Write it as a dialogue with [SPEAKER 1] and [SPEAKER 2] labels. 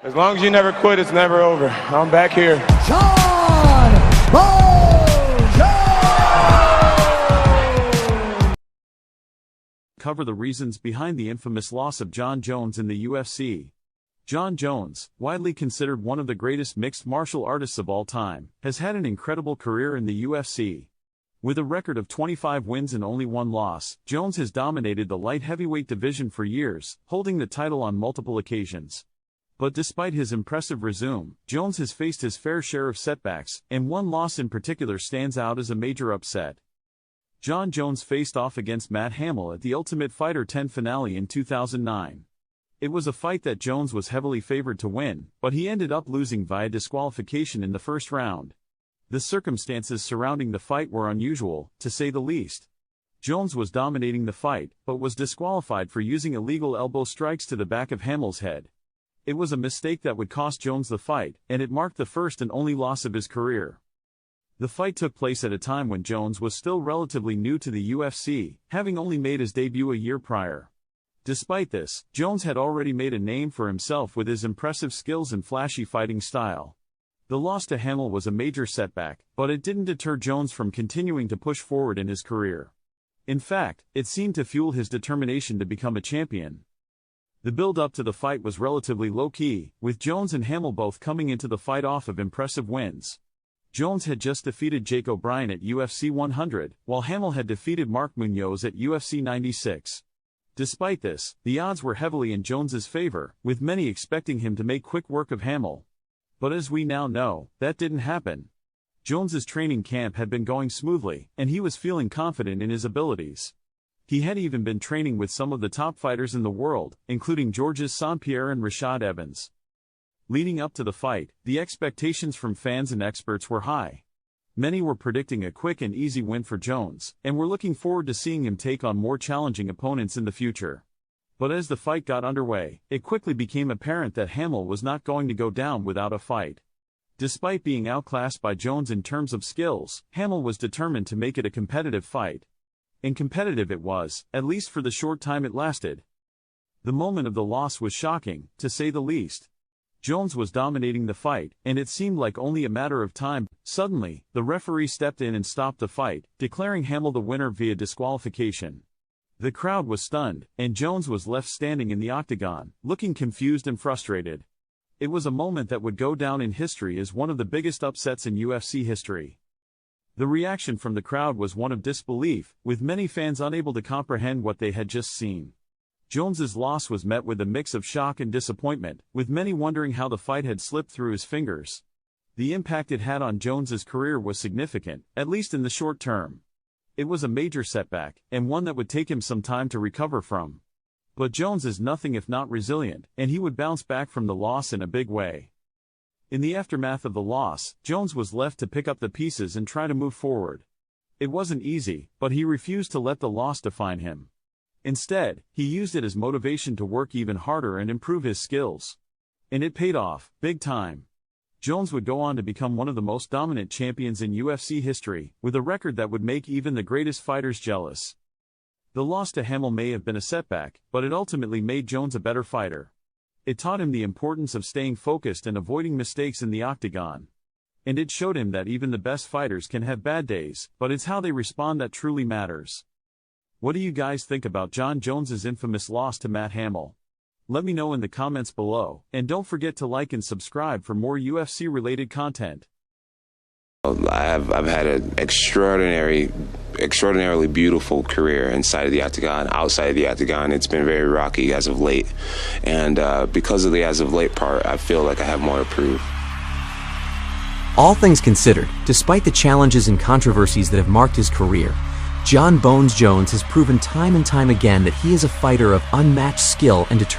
[SPEAKER 1] As long as you never quit, it's never over. I'm back here.
[SPEAKER 2] Jon Jones!
[SPEAKER 3] Cover the reasons behind the infamous loss of Jon Jones in the UFC. Jon Jones, widely considered one of the greatest mixed martial artists of all time, has had an incredible career in the UFC. With a record of 25 wins and only one loss, Jones has dominated the light heavyweight division for years, holding the title on multiple occasions. But despite his impressive resume, Jones has faced his fair share of setbacks, and one loss in particular stands out as a major upset. Jon Jones faced off against Matt Hamill at the Ultimate Fighter 10 finale in 2009. It was a fight that Jones was heavily favored to win, but he ended up losing via disqualification in the first round. The circumstances surrounding the fight were unusual, to say the least. Jones was dominating the fight, but was disqualified for using illegal elbow strikes to the back of Hamill's head. It was a mistake that would cost Jones the fight, and it marked the first and only loss of his career. The fight took place at a time when Jones was still relatively new to the UFC, having only made his debut a year prior. Despite this, Jones had already made a name for himself with his impressive skills and flashy fighting style. The loss to Hamill was a major setback, but it didn't deter Jones from continuing to push forward in his career. In fact, it seemed to fuel his determination to become a champion. The build-up to the fight was relatively low-key, with Jones and Hamill both coming into the fight off of impressive wins. Jones had just defeated Jake O'Brien at UFC 100, while Hamill had defeated Mark Munoz at UFC 96. Despite this, the odds were heavily in Jones's favor, with many expecting him to make quick work of Hamill. But as we now know, that didn't happen. Jones's training camp had been going smoothly, and he was feeling confident in his abilities. He had even been training with some of the top fighters in the world, including Georges St-Pierre and Rashad Evans. Leading up to the fight, the expectations from fans and experts were high. Many were predicting a quick and easy win for Jones, and were looking forward to seeing him take on more challenging opponents in the future. But as the fight got underway, it quickly became apparent that Hamill was not going to go down without a fight. Despite being outclassed by Jones in terms of skills, Hamill was determined to make it a competitive fight. And competitive it was, at least for the short time it lasted. The moment of the loss was shocking, to say the least. Jones was dominating the fight, and it seemed like only a matter of time. Suddenly, the referee stepped in and stopped the fight, declaring Hamill the winner via disqualification. The crowd was stunned, and Jones was left standing in the octagon, looking confused and frustrated. It was a moment that would go down in history as one of the biggest upsets in UFC history. The reaction from the crowd was one of disbelief, with many fans unable to comprehend what they had just seen. Jones's loss was met with a mix of shock and disappointment, with many wondering how the fight had slipped through his fingers. The impact it had on Jones's career was significant, at least in the short term. It was a major setback, and one that would take him some time to recover from. But Jones is nothing if not resilient, and he would bounce back from the loss in a big way. In the aftermath of the loss, Jones was left to pick up the pieces and try to move forward. It wasn't easy, but he refused to let the loss define him. Instead, he used it as motivation to work even harder and improve his skills. And it paid off, big time. Jones would go on to become one of the most dominant champions in UFC history, with a record that would make even the greatest fighters jealous. The loss to Hamill may have been a setback, but it ultimately made Jones a better fighter. It taught him the importance of staying focused and avoiding mistakes in the octagon. And it showed him that even the best fighters can have bad days, but it's how they respond that truly matters. What do you guys think about Jon Jones's infamous loss to Matt Hamill? Let me know in the comments below, and don't forget to like and subscribe for more UFC-related content.
[SPEAKER 4] I've had an extraordinarily beautiful career inside of the octagon. Outside of the octagon, it's been very rocky as of late. And because of the as of late part, I feel like I have more to prove.
[SPEAKER 5] All things considered, despite the challenges and controversies that have marked his career, Jon "Bones" Jones has proven time and time again that he is a fighter of unmatched skill and determination.